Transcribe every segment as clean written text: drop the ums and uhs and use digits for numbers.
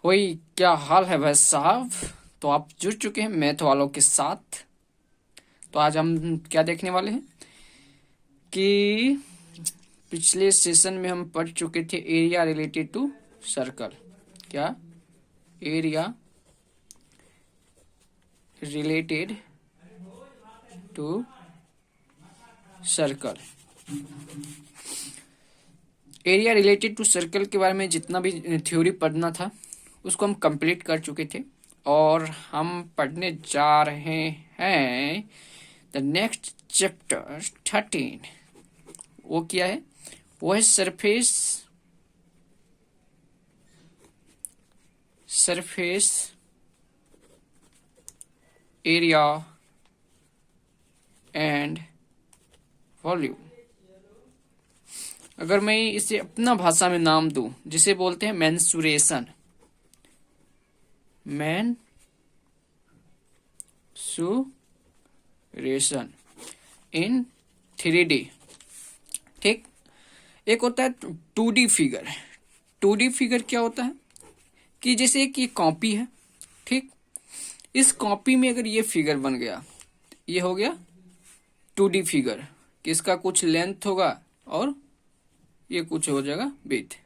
वही क्या हाल है भाई साहब। तो आप जुड़ चुके हैं मैथ वालों के साथ। तो आज हम क्या देखने वाले हैं कि पिछले सेशन में हम पढ़ चुके थे एरिया रिलेटेड टू सर्कल। क्या? Area related to circle. Area related to circle के बारे में जितना भी थ्योरी पढ़ना था उसको हम कंप्लीट कर चुके थे और हम पढ़ने जा रहे हैं द नेक्स्ट चैप्टर 13। वो क्या है? वो है सरफेस एरिया एंड वॉल्यूम। अगर मैं इसे अपना भाषा में नाम दूं जिसे बोलते हैं मेंसुरेशन इन 3D। ठीक। एक होता है 2D फिगर। 2D फिगर क्या होता है कि जैसे एक ये कॉपी है। ठीक। इस कॉपी में अगर ये फिगर बन गया, ये हो गया 2D फिगर कि इसका कुछ लेंथ होगा और ये कुछ हो जाएगा विड्थ।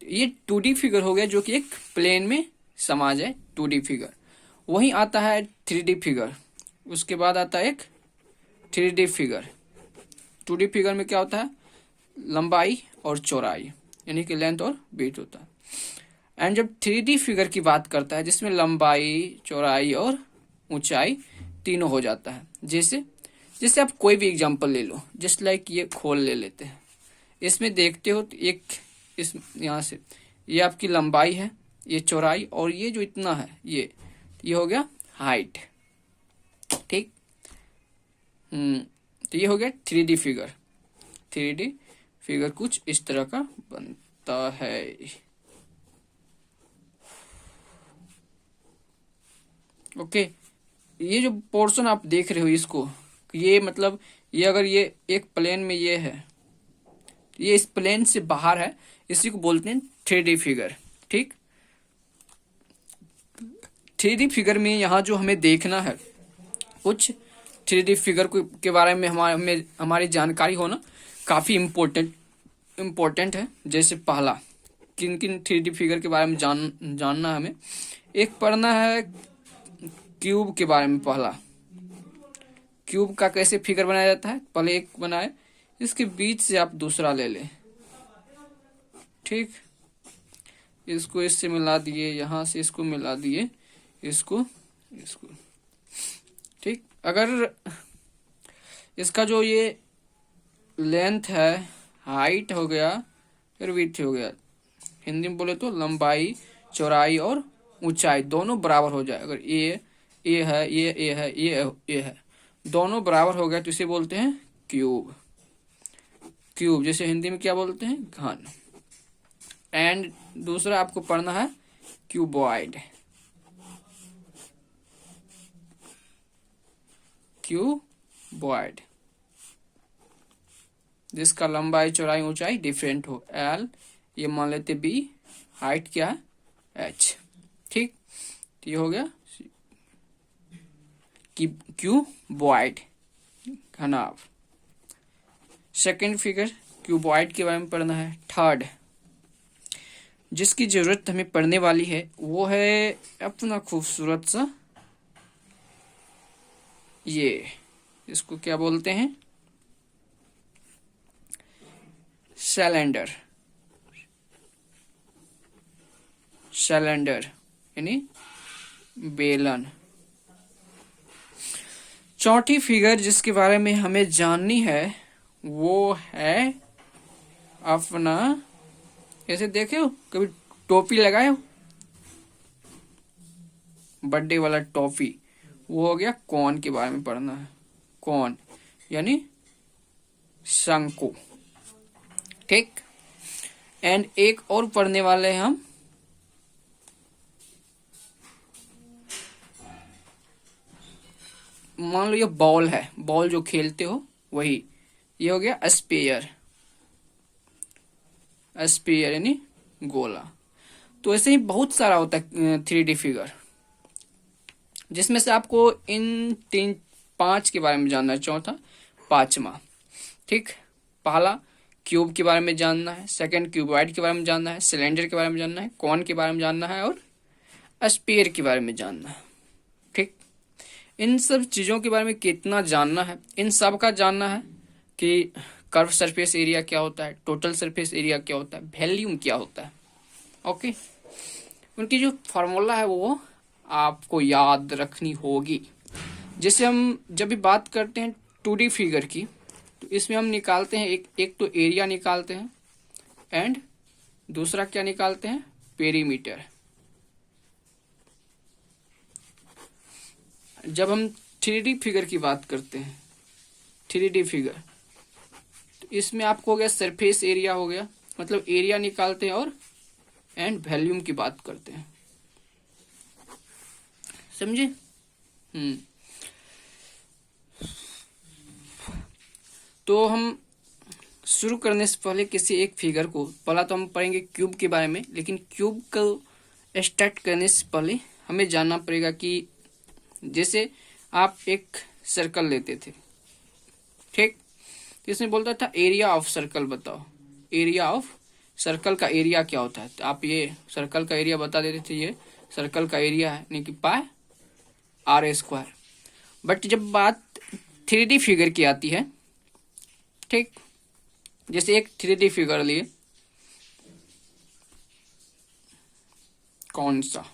ये 2D फिगर हो गया जो कि एक प्लेन में समा जाए 2D फिगर। वहीं आता है 3D फिगर। उसके बाद आता है एक 3D फिगर। 2D फिगर में क्या होता है? लंबाई और चौड़ाई यानी कि लेंथ और विड्थ होता है। एंड जब 3D फिगर की बात करता है जिसमें लंबाई, चौड़ाई और ऊंचाई तीनों हो जाता है। जैसे जैसे आप कोई भी एग्जांपल ले लो, जस्ट लाइक ये खोल ले लेते हैं। इसमें देखते हो तो एक इस यहाँ से ये आपकी लंबाई है, ये चौड़ाई और ये जो इतना है ये हो गया हाइट। ठीक। तो ये हो गया 3D फिगर। 3D फिगर कुछ इस तरह का बनता है। ओके। ये जो पोर्शन आप देख रहे हो इसको, ये मतलब ये अगर ये एक प्लेन में ये है, ये इस प्लेन से बाहर है, इसी को बोलते हैं 3D फिगर। ठीक। 3D फिगर में यहाँ जो हमें देखना है, कुछ 3D फिगर के बारे में हमारी जानकारी होना काफी इम्पोर्टेंट है। जैसे पहला, किन किन 3D फिगर के बारे में जानना हमें। एक पढ़ना है क्यूब के बारे में। पहला, क्यूब का कैसे फिगर बनाया जाता है। पहले एक बनाए, इसके बीच से आप दूसरा ले लें। ठीक। इसको इससे मिला दिए, यहां से इसको मिला दिए, इसको। ठीक। अगर इसका जो ये लेंथ है, हाइट हो गया, फिर विड्थ हो गया। हिंदी में बोले तो लंबाई, चौड़ाई और ऊंचाई दोनों बराबर हो जाए। अगर ये है, ये है, दोनों बराबर हो गए तो इसे बोलते हैं क्यूब। क्यूब जैसे हिंदी में क्या बोलते हैं? घन। एंड दूसरा आपको पढ़ना है क्यूबॉइड। क्यूबॉइड जिसका लंबाई, चौड़ाई, ऊंचाई डिफरेंट हो। एल ये मान लेते बी, हाइट क्या है? एच। ठीक। तो ये हो गया क्यूबॉइड, घनाभ। सेकंड फिगर क्यूबॉइड के बारे में पढ़ना है। थर्ड जिसकी जरूरत हमें पढ़ने वाली है वो है अपना खूबसूरत सा ये, इसको क्या बोलते हैं? सिलेंडर। यानी बेलन। चौथी फिगर जिसके बारे में हमें जाननी है वो है अपना, ऐसे देखे हो कभी टोपी लगाए हो, बर्थडे वाला टॉफी, वो हो गया कौन के बारे में पढ़ना है। कौन यानी शंकु। ठीक। एंड एक और पढ़ने वाले हैं हम मान लो ये बॉल है, बॉल जो खेलते हो वही, ये हो गया स्पेयर। स्पेयर यानी गोला। तो ऐसे ही बहुत सारा होता है 3D फिगर, जिसमें से आपको इन 5 के बारे में जानना है, चौथा पांचवा। ठीक, पहला क्यूब के बारे में जानना है, सेकंड क्यूबॉइड के बारे में जानना है, सिलेंडर के बारे में जानना है, कॉन के बारे में जानना है और स्फीयर के बारे में जानना है। ठीक, इन सब चीज़ों के बारे में कितना जानना है, इन सब का जानना है कि कर्व सरफेस एरिया क्या होता है, टोटल सरफेस एरिया क्या होता है, वॉल्यूम क्या होता है। ओके, उनकी जो फार्मूला है वो आपको याद रखनी होगी। जैसे हम जब भी बात करते हैं 2D फिगर की, तो इसमें हम निकालते हैं एक तो एरिया निकालते हैं एंड दूसरा क्या निकालते हैं, पेरीमीटर। जब हम 3D फिगर की बात करते हैं, 3D फिगर, तो इसमें आपको हो गया सरफेस एरिया हो गया, मतलब एरिया निकालते हैं और एंड वॉल्यूम की बात करते हैं। समझे? तो हम शुरू करने से पहले किसी एक फिगर को, पहला तो हम पढ़ेंगे क्यूब के बारे में, लेकिन क्यूब को स्टार्ट करने से पहले हमें जानना पड़ेगा कि जैसे आप एक सर्कल लेते थे, ठीक, तो इसमें बोलता था एरिया ऑफ सर्कल बताओ, एरिया ऑफ सर्कल का एरिया क्या होता है। तो आप ये सर्कल का एरिया बता देते थे, ये सर्कल का एरिया है, यानी कि पाई r²। बट जब बात 3D फिगर की आती है, ठीक, जैसे एक 3D फिगर लिए, कौन सा,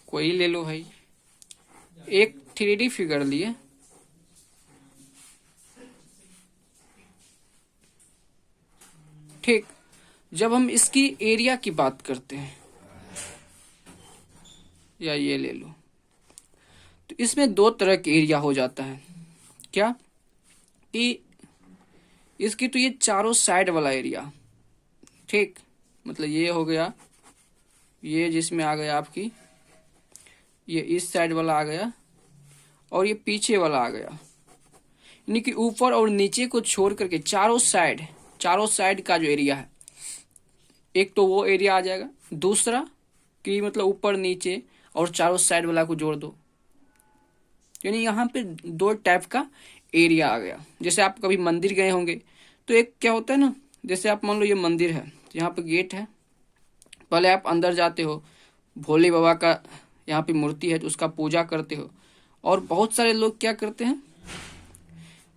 कोई ले लो भाई, एक 3D फिगर लिए, ठीक, जब हम इसकी एरिया की बात करते हैं, या ये ले लो, तो इसमें 2 तरह के एरिया हो जाता है। क्या कि इसकी तो ये चारों साइड वाला एरिया, ठीक, मतलब ये हो गया, ये जिसमें आ गया आपकी, ये इस साइड वाला आ गया और ये पीछे वाला आ गया, यानी कि ऊपर और नीचे को छोड़ करके चारों साइड का जो एरिया है, एक तो वो एरिया आ जाएगा। दूसरा कि मतलब ऊपर नीचे और चारों साइड वाला को जोड़ दो, यानी यहाँ पे 2 टाइप का एरिया आ गया। जैसे आप कभी मंदिर गए होंगे तो एक क्या होता है ना, जैसे आप मान लो ये मंदिर है, यहाँ पे गेट है, पहले आप अंदर जाते हो, भोले बाबा का यहाँ पे मूर्ति है तो उसका पूजा करते हो, और बहुत सारे लोग क्या करते हैं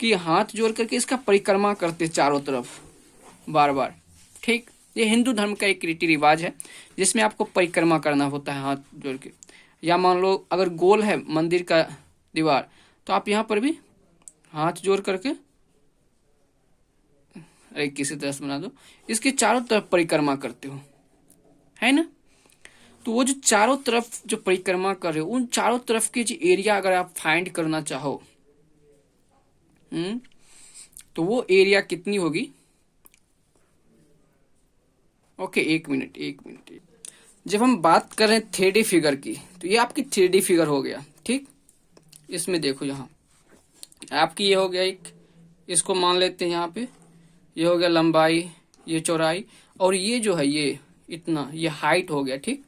कि हाथ जोड़ करके इसका परिक्रमा करते चारों तरफ बार बार। ठीक, ये हिंदू धर्म का एक रीति रिवाज है जिसमें आपको परिक्रमा करना होता है हाथ जोड़ के। या मान लो अगर गोल है मंदिर का दीवार, तो आप यहाँ पर भी हाथ जोड़ करके, अरे किसी तरह से बना दो, इसके चारों तरफ परिक्रमा करते हो, है ना। तो वो जो चारों तरफ जो परिक्रमा कर रहे हो, उन चारों तरफ की जो एरिया अगर आप फाइंड करना चाहो, तो वो एरिया कितनी होगी। ओके, एक मिनट। जब हम बात कर रहे हैं 3D फिगर की, तो ये आपकी 3D फिगर हो गया, ठीक। इसमें देखो, यहाँ आपकी ये हो गया एक, इसको मान लेते हैं यहाँ पे, ये हो गया लंबाई, ये चौड़ाई, और ये जो है ये इतना, ये हाइट हो गया, ठीक।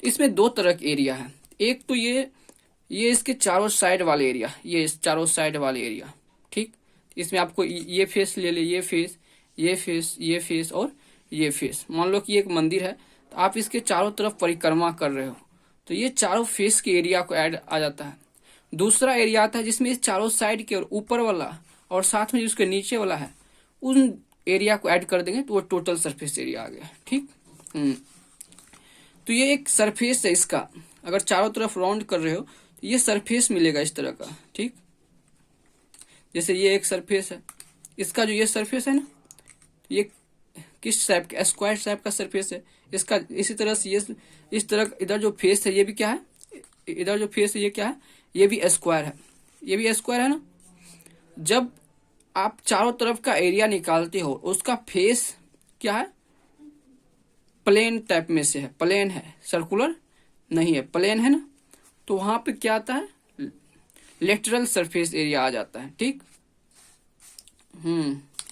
इसमें 2 तरह के एरिया है, एक तो ये इसके चारों साइड वाले एरिया, ये चारों साइड वाले एरिया, ठीक। इसमें आपको ये फेस ले ले, ये फेस, ये फेस, ये फेस और ये फेस। मान लो कि एक मंदिर है, तो आप इसके चारों तरफ परिक्रमा कर रहे हो, तो ये चारों फेस के एरिया को ऐड आ जाता है। दूसरा एरिया आता है जिसमें इस चारों साइड के और ऊपर वाला और साथ में जिसके नीचे वाला है, उन एरिया को ऐड कर देंगे तो वो टोटल सरफेस एरिया आ गया, ठीक। तो ये एक सरफेस है, इसका अगर चारों तरफ राउंड कर रहे हो तो ये सरफेस मिलेगा इस तरह का, ठीक। जैसे ये एक सरफेस है, इसका जो ये सरफेस है ना, ये किस टाइप का, स्क्वायर टाइप का सरफेस है इसका। इसी तरह से ये इस तरह इधर जो फेस है ये भी क्या है, इधर जो फेस है ये क्या है, ये भी स्क्वायर है, ये भी स्क्वायर है ना। जब आप चारों तरफ का एरिया निकालते हो, उसका फेस क्या है, प्लेन टाइप में से है, प्लेन है, सर्कुलर नहीं है, प्लेन है ना। तो वहां पे क्या आता है, लेटरल सरफेस एरिया आ जाता है, ठीक।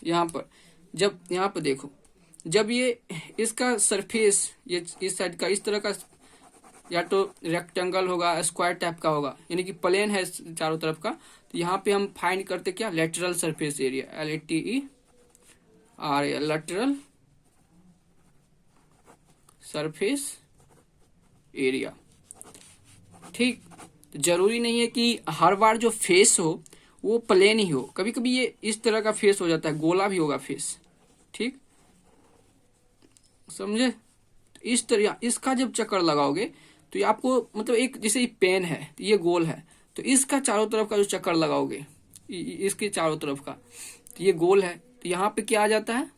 यहाँ पर जब यहाँ पर देखो, जब ये इसका सरफेस ये इस साइड का इस तरह का या तो रेक्टेंगल होगा, स्क्वायर टाइप का होगा, यानी कि प्लेन है चारों तरफ का, तो यहाँ पे हम फाइंड करते क्या, lateral surface area, LATERAL, lateral surface area. ठीक, जरूरी नहीं है कि हर बार जो फेस हो वो प्लेन ही हो, कभी कभी ये इस तरह का फेस हो जाता है, गोला भी होगा फेस। ठीक, समझे? इस तरह इसका जब चक्कर लगाओगे तो ये आपको मतलब एक जैसे पेन है, ये गोल है, तो इसका चारों तरफ का जो चक्कर लगाओगे इसके चारों तरफ का, तो ये गोल है, तो यहाँ पे क्या आ जाता है,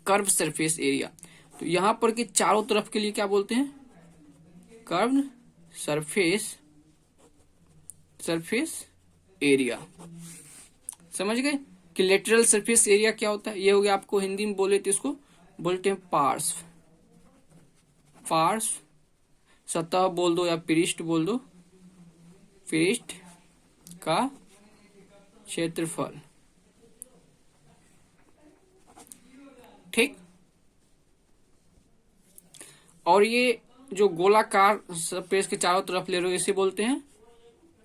कर्व सरफेस एरिया। तो यहाँ पर के चारों तरफ के लिए क्या बोलते हैं, कर्व सरफेस एरिया। समझ गए कि लेटरल सरफेस एरिया क्या होता है? ये हो गया, आपको हिंदी में बोले तो इसको बोलते हैं पार्श्व, सतह बोल दो या पृष्ठ बोल दो, पृष्ठ का क्षेत्रफल। ठीक, और ये जो गोलाकार सरफेस के चारों तरफ ले रहे हो इसे बोलते हैं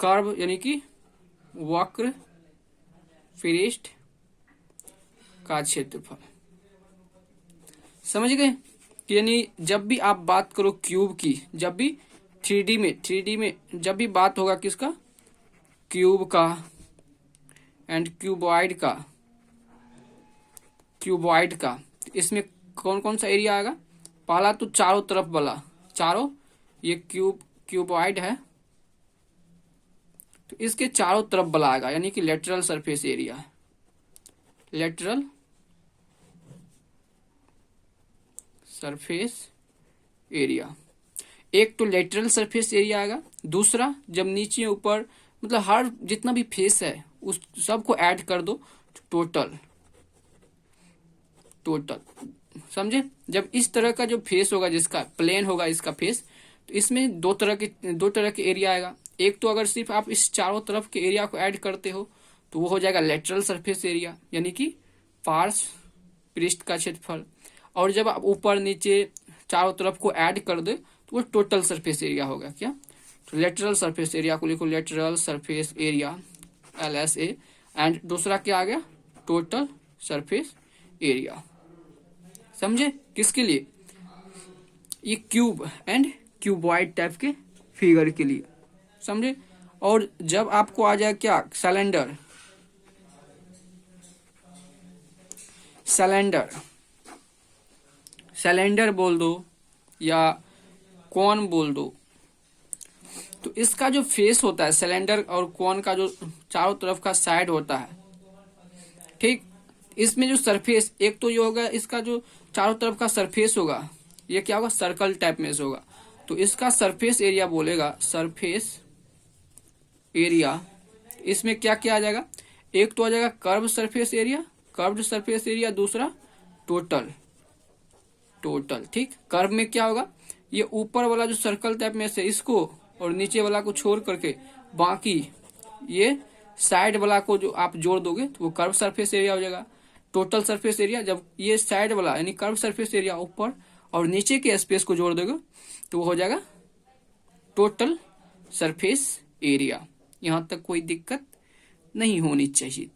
कर्व, यानी कि वक्र पृष्ठ का क्षेत्रफल। समझ गए? यानी जब भी आप बात करो क्यूब की, जब भी 3D में जब भी बात होगा किसका, क्यूब का एंड क्यूबॉइड का, इसमें कौन कौन सा एरिया आएगा? पहला तो चारों तरफ वाला, चारों, ये क्यूबॉइड है तो इसके चारों तरफ वाला आएगा, यानी कि lateral surface area, lateral surface area. एक तो लेटरल सरफेस एरिया आएगा, दूसरा जब नीचे ऊपर मतलब हर जितना भी फेस है उस सबको ऐड कर दो, टोटल। समझे? जब इस तरह का जो फेस होगा, जिसका प्लेन होगा इसका फेस, तो इसमें दो तरह के एरिया आएगा। एक तो अगर सिर्फ आप इस चारों तरफ के एरिया को ऐड करते हो तो वो हो जाएगा लेटरल सरफेस एरिया, यानी कि पार्श्व पृष्ठ का क्षेत्रफल। और जब आप ऊपर नीचे चारों तरफ को ऐड कर दे तो वो टोटल सरफेस एरिया होगा। क्या? तो लेटरल सरफेस एरिया को लिखो, lateral surface area, LSA। And दूसरा क्या आ गया, टोटल सरफेस एरिया। समझे? किसके लिए? ये क्यूब एंड क्यूबॉइड टाइप के फिगर के लिए। समझे? और जब आपको आ जाए क्या, सिलेंडर बोल दो या कौन बोल दो, तो इसका जो फेस होता है सिलेंडर और कौन का, जो चारों तरफ का साइड होता है, ठीक, इसमें जो सरफेस, एक तो ये होगा इसका जो चारों तरफ का सरफेस होगा, ये क्या होगा, सर्कल टाइप में से होगा, तो इसका सरफेस एरिया बोलेगा, सरफेस एरिया। इसमें क्या क्या आ जाएगा, एक तो आ जाएगा कर्व्ड सरफेस एरिया, दूसरा टोटल। ठीक, कर्व में क्या होगा, ये ऊपर वाला जो सर्कल टाइप में से इसको और नीचे वाला को छोड़ करके बाकी ये साइड वाला को जो आप जोड़ दोगे तो वो कर्व सरफेस एरिया हो जाएगा। टोटल सरफेस एरिया, जब ये साइड वाला यानी कर्व सरफेस एरिया ऊपर और नीचे के स्पेस को जोड़ दोगे तो वो हो जाएगा टोटल सरफेस एरिया। यहां तक कोई दिक्कत नहीं होनी चाहिए।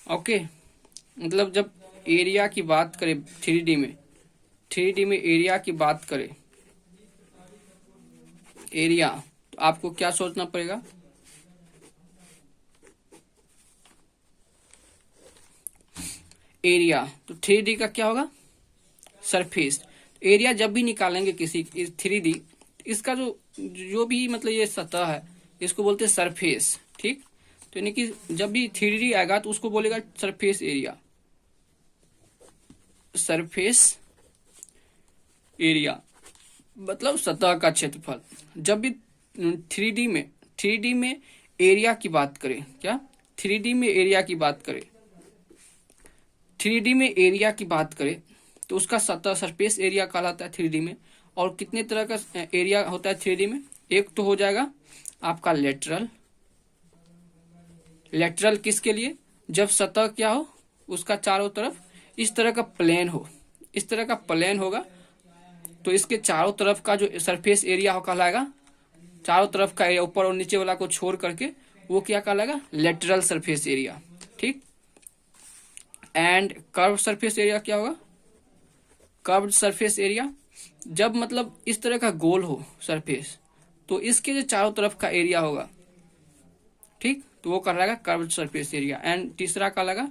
ओके, मतलब जब एरिया की बात करें 3D में एरिया की बात करें, एरिया, तो आपको क्या सोचना पड़ेगा, एरिया तो 3D का क्या होगा, सरफेस। एरिया जब भी निकालेंगे किसी 3D, इसका जो भी मतलब ये सतह है इसको बोलते हैं सरफेस। ठीक, तो यानी कि जब भी 3D आएगा तो उसको बोलेगा सरफेस एरिया, मतलब सतह का क्षेत्रफल। जब भी 3D में एरिया की बात करें, क्या 3D में एरिया की बात करें तो उसका सतह सरफेस एरिया कहलाता है 3D में। और कितने तरह का एरिया होता है 3D में, एक तो हो जाएगा आपका लेटरल किसके लिए, जब सतह क्या हो, उसका चारों तरफ इस तरह का प्लेन हो, इस तरह का प्लेन होगा, तो इसके चारों तरफ का जो सरफेस एरिया हो कहलाएगा, चारों तरफ का एरिया ऊपर और नीचे वाला को छोड़ करके वो क्या कहलाएगा, लेटरल सरफेस एरिया। ठीक। एंड कर्व सरफेस एरिया क्या होगा, कर्व्ड सरफेस एरिया, जब मतलब इस तरह का गोल हो सरफेस, तो इसके जो चारों तरफ का एरिया होगा, ठीक, तो वो कहलाएगा कर्व्ड सरफेस एरिया। एंड तीसरा कहलाएगा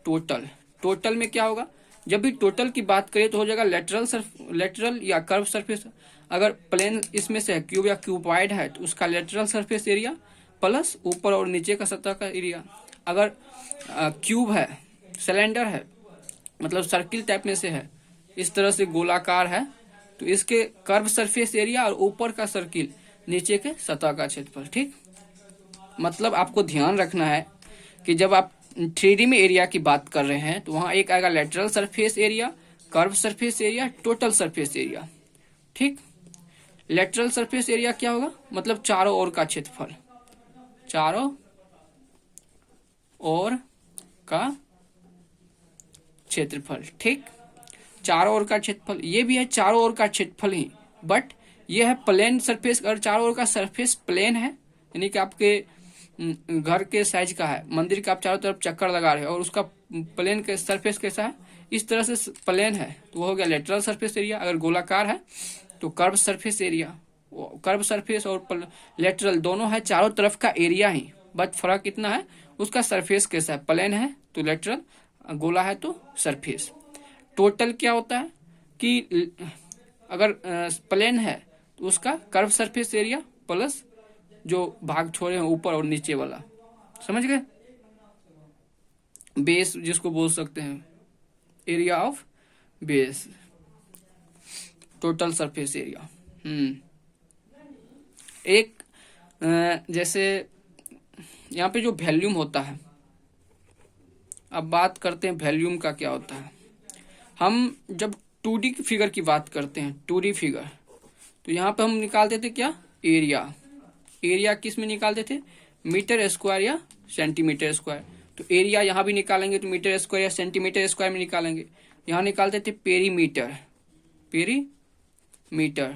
टोटल। टोटल में क्या होगा, जब भी टोटल की बात करें तो हो जाएगा लेटरल या कर्व सरफेस। अगर प्लेन इसमें से है, क्यूब या क्यूबॉइड है, तो उसका लेटरल सरफेस एरिया प्लस ऊपर और नीचे का सतह का एरिया। अगर क्यूब है, सिलेंडर है, मतलब सर्किल टाइप में से है, इस तरह से गोलाकार है, तो इसके कर्व सरफेस एरिया और ऊपर का सर्किल नीचे के सतह का क्षेत्रफल। ठीक। मतलब आपको ध्यान रखना है कि जब आप 3D में एरिया की बात कर रहे हैं तो वहां एक आएगा lateral surface area, curve surface area, total surface area. ठीक। लेटरल सरफेस एरिया क्या होगा, मतलब चारों ओर का क्षेत्रफल, चारों ओर का क्षेत्रफल। ठीक। चारों ओर का क्षेत्रफल, ये भी है चारों ओर का क्षेत्रफल ही, बट ये है प्लेन सरफेस। अगर चारों ओर का सरफेस प्लेन है, यानी कि आपके घर के साइज का है, मंदिर का आप चारों तरफ चक्कर लगा रहे हो और उसका प्लेन के सरफेस कैसा है, इस तरह से प्लेन है, तो वो हो गया लेटरल सरफेस एरिया। अगर गोलाकार है तो curve surface area. Curve surface और लेटरल दोनों है चारों तरफ का एरिया ही, बट फर्क कितना है, उसका सरफेस कैसा है, प्लेन है तो लेटरल, गोला है तो सरफेस। टोटल क्या होता है कि अगर प्लेन है तो उसका कर्व सरफेस एरिया प्लस जो भाग छोड़े हैं ऊपर और नीचे वाला, समझ गए, बेस जिसको बोल सकते हैं, area of base, total surface area. एक जैसे यहाँ पे जो वॉल्यूम होता है, अब बात करते हैं वॉल्यूम का क्या होता है। हम जब 2D की फिगर की बात करते हैं, 2D फिगर, तो यहाँ पे हम निकालते थे क्या, एरिया। एरिया किस में निकालते थे, मीटर स्क्वायर या सेंटीमीटर स्क्वायर। तो एरिया यहाँ भी निकालेंगे तो मीटर स्क्वायर या सेंटीमीटर स्क्वायर में निकालेंगे। यहाँ निकालते थे पेरीमीटर, पेरीमीटर।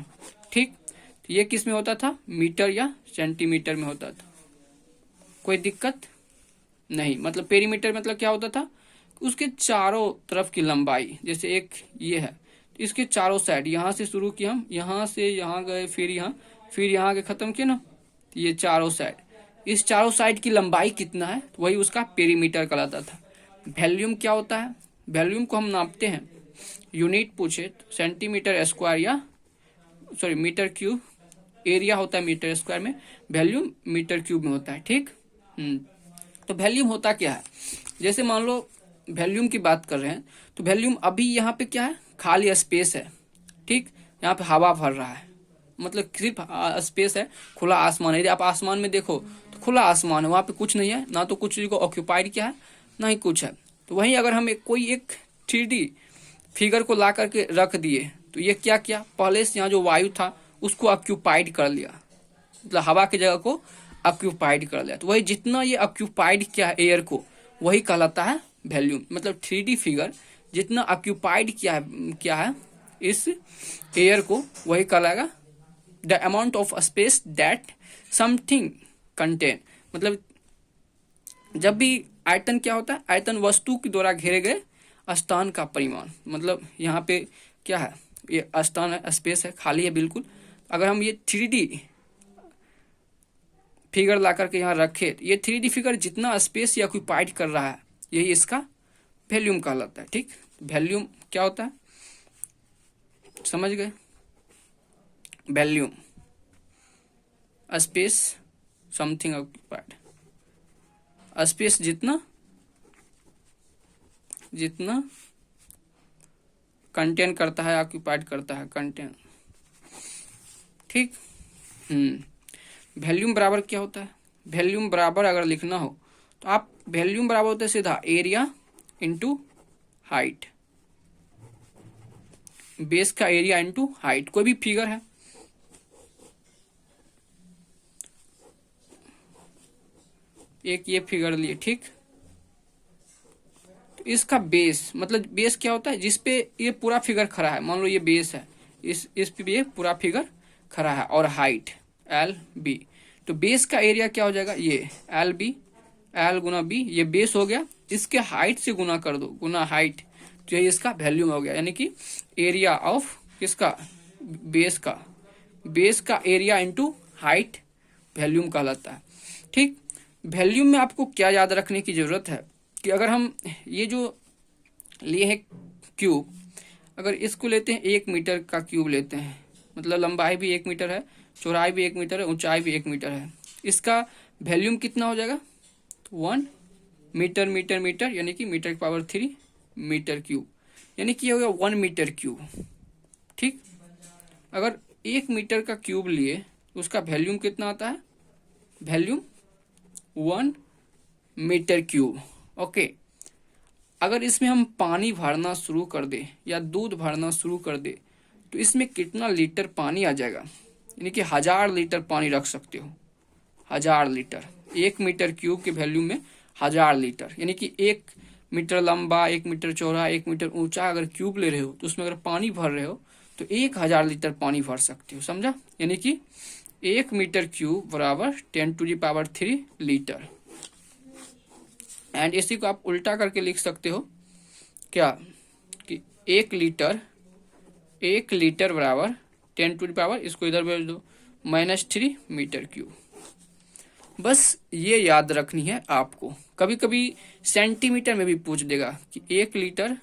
ठीक। तो ये किस में होता था, मीटर या सेंटीमीटर में होता था, कोई दिक्कत नहीं। मतलब पेरीमीटर मतलब क्या होता था, उसके चारों तरफ की लंबाई, जैसे एक ये है, इसके चारों साइड, यहाँ से शुरू किया हम, यहाँ से यहाँ गए, फिर यहाँ के खत्म किए ना, ये चारों साइड, इस चारों साइड की लंबाई कितना है, तो वही उसका पेरीमीटर कहलाता था। वॉल्यूम क्या होता है, वॉल्यूम को हम नापते हैं, यूनिट पूछे तो सेंटीमीटर स्क्वायर या सॉरी मीटर क्यूब, एरिया होता है मीटर स्क्वायर में, वॉल्यूम मीटर क्यूब में होता है। ठीक। तो वॉल्यूम होता क्या है, जैसे मान लो वॉल्यूम की बात कर रहे हैं, तो वॉल्यूम अभी यहाँ पे क्या है, खाली स्पेस है। ठीक। यहाँ पे हवा भर रहा है, मतलब सिर्फ स्पेस है, खुला आसमान है। यदि आप आसमान में देखो तो खुला आसमान है, वहां पे कुछ नहीं है, ना तो कुछ को ऑक्यूपाइड किया है, ना ही कुछ है। तो वहीं अगर हम कोई एक 3D फिगर को ला करके रख दिए, तो ये क्या किया, पहले से यहाँ जो वायु था उसको ऑक्यूपाइड कर लिया, मतलब हवा की जगह को ऑक्यूपाइड कर लिया। तो वही जितना ये ऑक्यूपाइड किया है एयर को, वही कहलाता है वॉल्यूम। मतलब 3D फिगर जितना ऑक्यूपाइड क्या है इस एयर को, वही कहलाएगा the amount of space that something contain. मतलब जब भी आयतन क्या होता है, आयतन वस्तु के द्वारा घेरे गए स्थान का परिमाण। मतलब यहाँ पे क्या है, ये स्थान है, स्पेस है, खाली है बिल्कुल। अगर हम ये 3D फिगर ला करके यहाँ रखे, तो ये 3D फिगर जितना स्पेस या ऑक्यूपाइड कर रहा है, यही इसका वॉल्यूम कहलाता है। ठीक। वॉल्यूम क्या होता है, समझ गए, volume space something occupied, space जितना कंटेन करता है, ऑक्यूपाइड करता है, कंटेन। ठीक। वॉल्यूम बराबर क्या होता है, वॉल्यूम बराबर अगर लिखना हो तो आप वॉल्यूम बराबर होता है सीधा एरिया इंटू हाइट, बेस का एरिया इंटू हाइट। कोई भी फिगर है, एक ये फिगर लिए, ठीक, तो इसका बेस, मतलब बेस क्या होता है, जिसपे ये पूरा फिगर खड़ा है, मान लो ये बेस है, इस पे ये पूरा फिगर खड़ा है, और हाइट एल बी, तो बेस का एरिया क्या हो जाएगा, ये एल बी, एल गुना बी, ये बेस हो गया, इसके हाइट से गुना कर दो, गुना हाइट, तो ये इसका वैल्यूम हो गया, यानी कि एरिया ऑफ किसका, बेस का एरिया इंटू हाइट वैल्यूम कहलाता है। ठीक, वैल्यूम में आपको क्या याद रखने की जरूरत है कि अगर हम ये जो लिए हैं क्यूब, अगर इसको लेते हैं 1 मीटर का क्यूब लेते हैं, मतलब लंबाई भी 1 मीटर है, चौड़ाई भी 1 मीटर है, ऊंचाई भी 1 मीटर है, इसका वैल्यूम कितना हो जाएगा, 1 मीटर मीटर मीटर, यानी कि मीटर की पावर 3 मीटर क्यूब, यानी कि ये हो गया 1 मीटर क्यूब। ठीक, अगर 1 मीटर का क्यूब लिए उसका वैल्यूम कितना आता है, वैल्यूम 1 मीटर क्यूब। ओके, अगर इसमें हम पानी भरना शुरू कर दे या दूध भरना शुरू कर दे तो इसमें कितना लीटर पानी आ जाएगा, यानी कि 1000 लीटर पानी रख सकते हो, 1000 लीटर, 1 मीटर क्यूब के वैल्यू में 1000 लीटर, यानी कि 1 मीटर लंबा, 1 मीटर चौड़ा, 1 मीटर ऊंचा अगर क्यूब ले रहे हो तो उसमें अगर पानी भर रहे हो तो 1000 लीटर पानी भर सकते हो, समझा, यानी कि 1 मीटर क्यूब बराबर 10⁻³ लीटर। एंड इसी को आप उल्टा करके लिख सकते हो क्या, कि 1 लीटर बराबर 10⁻, इसको इधर भेज दो, -3 मीटर क्यूब। बस ये याद रखनी है आपको, कभी कभी सेंटीमीटर में भी पूछ देगा कि 1 लीटर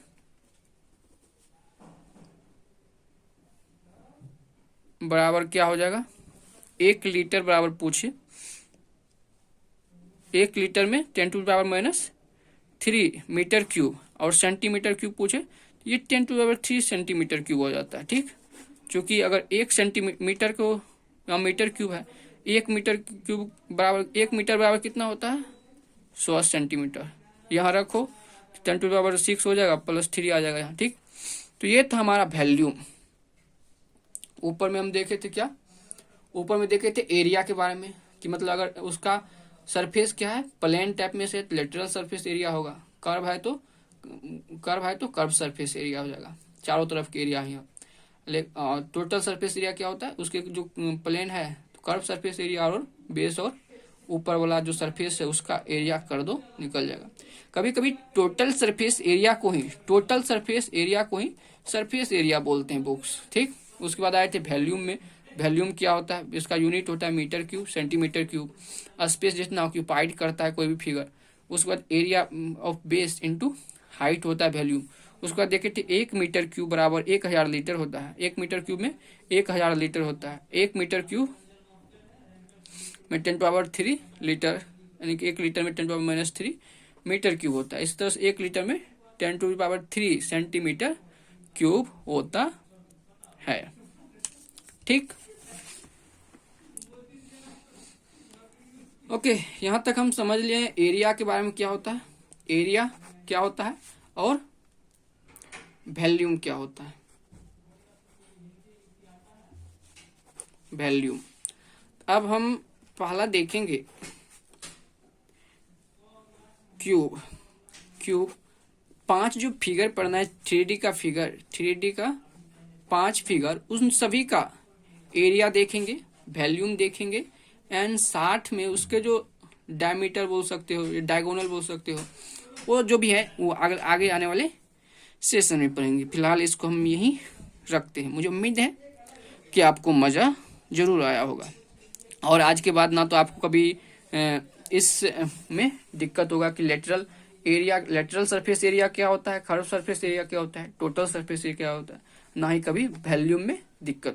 बराबर क्या हो जाएगा, 1 लीटर बराबर पूछे, 1 लीटर में 10⁻³ मीटर क्यूब, और सेंटीमीटर क्यूब पूछे, ये 10⁻³ सेंटीमीटर क्यूब हो जाता है। ठीक, क्योंकि अगर 1 सेंटीमीटर को मीटर क्यूब है, 1 मीटर क्यूब बराबर, 1 मीटर बराबर कितना होता है, 100 सेंटीमीटर, यहाँ रखो 10⁻6 हो जाएगा, +3 आ जाएगा यहाँ। ठीक, तो ये था हमारा वैल्यूम। ऊपर में हम देखे थे क्या, ऊपर में देखे थे एरिया के बारे में, कि मतलब अगर उसका सरफेस क्या है, प्लेन टाइप में से लेटरल सरफेस एरिया होगा, कर्व है तो कर्व सरफेस एरिया हो जाएगा, चारों तरफ के एरिया ही। टोटल सरफेस एरिया क्या होता है, उसके जो प्लेन है तो कर्व सरफेस एरिया, और बेस और ऊपर वाला जो सरफेस है उसका एरिया कर दो, निकल जाएगा। कभी कभी टोटल सरफेस एरिया को ही सरफेस एरिया बोलते हैं बुक्स। ठीक, उसके बाद आए थे वैल्यूम में, वैल्यूम क्या होता है, इसका यूनिट होता है metre cube, centimetre cube, space जितना ऑक्यूपाइड करता है कोई भी फिगर। उसके बाद area of base into height होता है वैल्यूम। उसके बाद देखे थे 1 मीटर क्यूब बराबर 1000 लीटर होता है, 1 मीटर क्यूब में 1000 लीटर होता है, 1 मीटर क्यूब में 10⁻³ लीटर, यानी कि 1 लीटर में 10⁻³ मीटर क्यूब होता है। इस तरह से 1 लीटर में 10⁻³ सेंटीमीटर क्यूब होता है। ठीक, ओके, यहां तक हम समझ लिए एरिया के बारे में, क्या होता है एरिया, क्या होता है, और वैल्यूम क्या होता है। वैल्यूम, अब हम पहला देखेंगे क्यूब। 5 जो फिगर पढ़ना है, 3D का फिगर, 3D का 5 फिगर, उन सभी का एरिया देखेंगे, वैल्यूम देखेंगे, एंड साथ में उसके जो डायमीटर बोल सकते हो, डायगोनल बोल सकते हो, वो जो भी है वो आगे आने वाले सेशन में पढ़ेंगे। फिलहाल इसको हम यहीं रखते हैं। मुझे उम्मीद है कि आपको मज़ा जरूर आया होगा, और आज के बाद ना तो आपको कभी इस में दिक्कत होगा कि लेटरल सरफेस एरिया क्या होता है, कर्व सरफेस एरिया क्या होता है, टोटल सरफेस एरिया क्या होता है, ना ही कभी वैल्यूम में दिक्कत